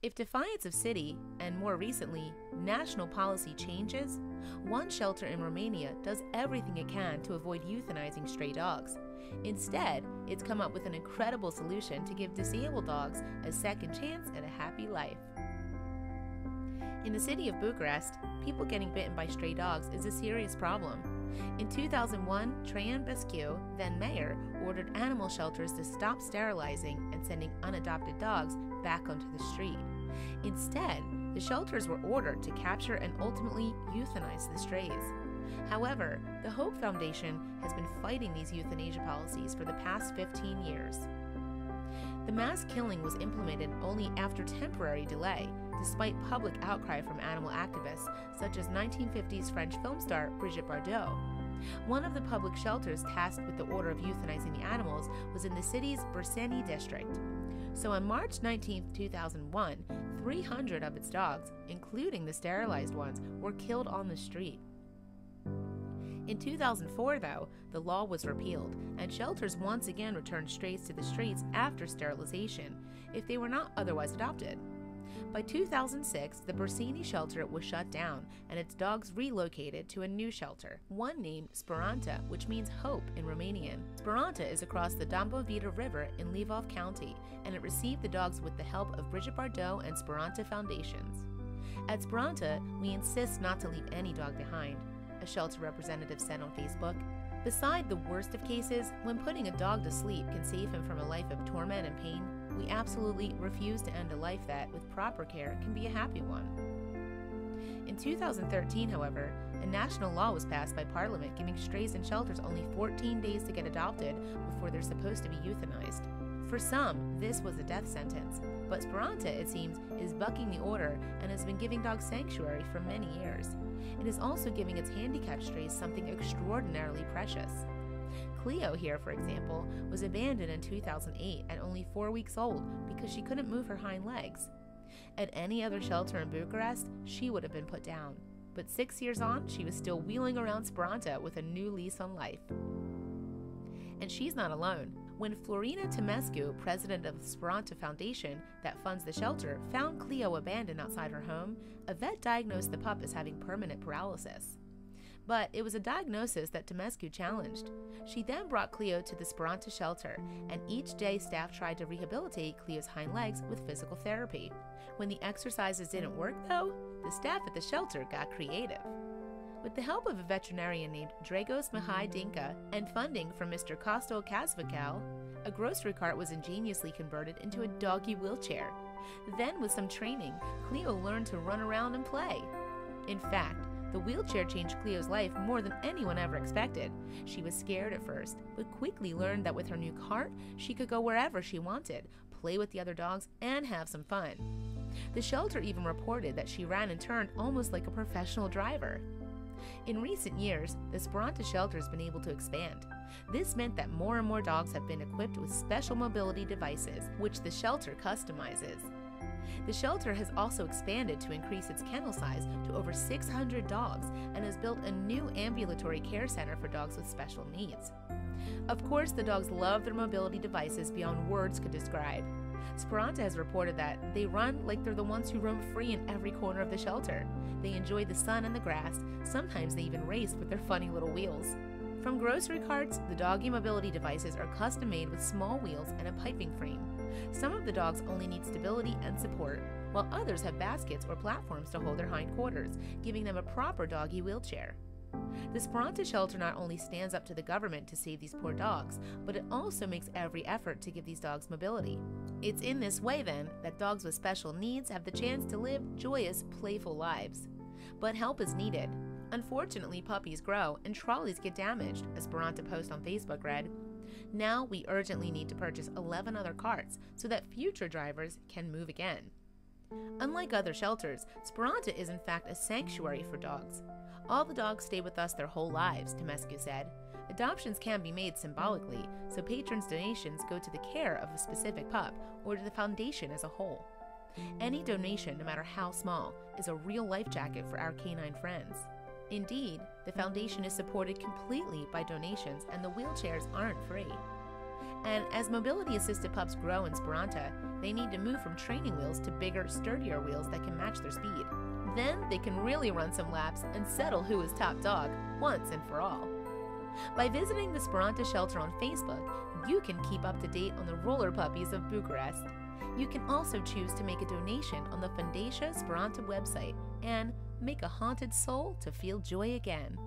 If defiance of city, and more recently, national policy changes, one shelter in Romania does everything it can to avoid euthanizing stray dogs. Instead, it's come up with an incredible solution to give disabled dogs a second chance at a happy life. In the city of Bucharest, people getting bitten by stray dogs is a serious problem. In 2001, Traian Băsescu, then mayor, ordered animal shelters to stop sterilizing and sending unadopted dogs back onto the street. Instead, the shelters were ordered to capture and ultimately euthanize the strays. However, the Hope Foundation has been fighting these euthanasia policies for the past 15 years. The mass killing was implemented only after temporary delay, despite public outcry from animal activists such as 1950s French film star Brigitte Bardot. One of the public shelters tasked with the order of euthanizing the animals was in the city's Berseni district. So on March 19, 2001, 300 of its dogs, including the sterilized ones, were killed on the street. In 2004, though, the law was repealed, and shelters once again returned strays to the streets after sterilization, if they were not otherwise adopted. By 2006, the Berseni shelter was shut down, and its dogs relocated to a new shelter, one named Speranta, which means hope in Romanian. Speranta is across the Dâmbovița River in Lvov County, and it received the dogs with the help of Brigitte Bardot and Speranta Foundations. At Speranta, we insist not to leave any dog behind, a shelter representative said on Facebook. Beside the worst of cases, when putting a dog to sleep can save him from a life of torment and pain, we absolutely refuse to end a life that, with proper care, can be a happy one. In 2013, however, a national law was passed by Parliament giving strays in shelters only 14 days to get adopted before they're supposed to be euthanized. For some, this was a death sentence, but Speranta, it seems, is bucking the order and has been giving dogs sanctuary for many years. It is also giving its handicapped strays something extraordinarily precious. Cleo here, for example, was abandoned in 2008 at only 4 weeks old because she couldn't move her hind legs. At any other shelter in Bucharest, she would have been put down. But 6 years on, she was still wheeling around Speranta with a new lease on life. And she's not alone. When Florina Temescu, president of the Speranta Foundation that funds the shelter, found Cleo abandoned outside her home, a vet diagnosed the pup as having permanent paralysis. But it was a diagnosis that Temescu challenged. She then brought Cleo to the Speranta shelter, and each day staff tried to rehabilitate Cleo's hind legs with physical therapy. When the exercises didn't work, though, the staff at the shelter got creative. With the help of a veterinarian named Dragos Mihai Dinka and funding from Mr. Kostel Kazvacal, a grocery cart was ingeniously converted into a doggy wheelchair. Then, with some training, Cleo learned to run around and play. In fact, the wheelchair changed Cleo's life more than anyone ever expected. She was scared at first, but quickly learned that with her new cart, she could go wherever she wanted, play with the other dogs, and have some fun. The shelter even reported that she ran and turned almost like a professional driver. In recent years, the Speranta shelter has been able to expand. This meant that more and more dogs have been equipped with special mobility devices, which the shelter customizes. The shelter has also expanded to increase its kennel size to over 600 dogs and has built a new ambulatory care center for dogs with special needs. Of course, the dogs love their mobility devices beyond words could describe. Speranta has reported that they run like they're the ones who roam free in every corner of the shelter. They enjoy the sun and the grass. Sometimes they even race with their funny little wheels. From grocery carts, the doggy mobility devices are custom made with small wheels and a piping frame. Some of the dogs only need stability and support, while others have baskets or platforms to hold their hindquarters, giving them a proper doggy wheelchair. The Speranta shelter not only stands up to the government to save these poor dogs, but it also makes every effort to give these dogs mobility. It's in this way, then, that dogs with special needs have the chance to live joyous, playful lives. But help is needed. Unfortunately, puppies grow and trolleys get damaged, a Speranta post on Facebook read. Now we urgently need to purchase 11 other carts so that future drivers can move again. Unlike other shelters, Speranta is in fact a sanctuary for dogs. All the dogs stay with us their whole lives, Temescu said. Adoptions can be made symbolically, so patrons' donations go to the care of a specific pup or to the foundation as a whole. Any donation, no matter how small, is a real life jacket for our canine friends. Indeed, the foundation is supported completely by donations and the wheelchairs aren't free. And as mobility-assisted pups grow in Speranta, they need to move from training wheels to bigger, sturdier wheels that can match their speed. Then they can really run some laps and settle who is top dog once and for all. By visiting the Speranta shelter on Facebook, you can keep up to date on the roller puppies of Bucharest. You can also choose to make a donation on the Fundația Speranta website and make a haunted soul to feel joy again.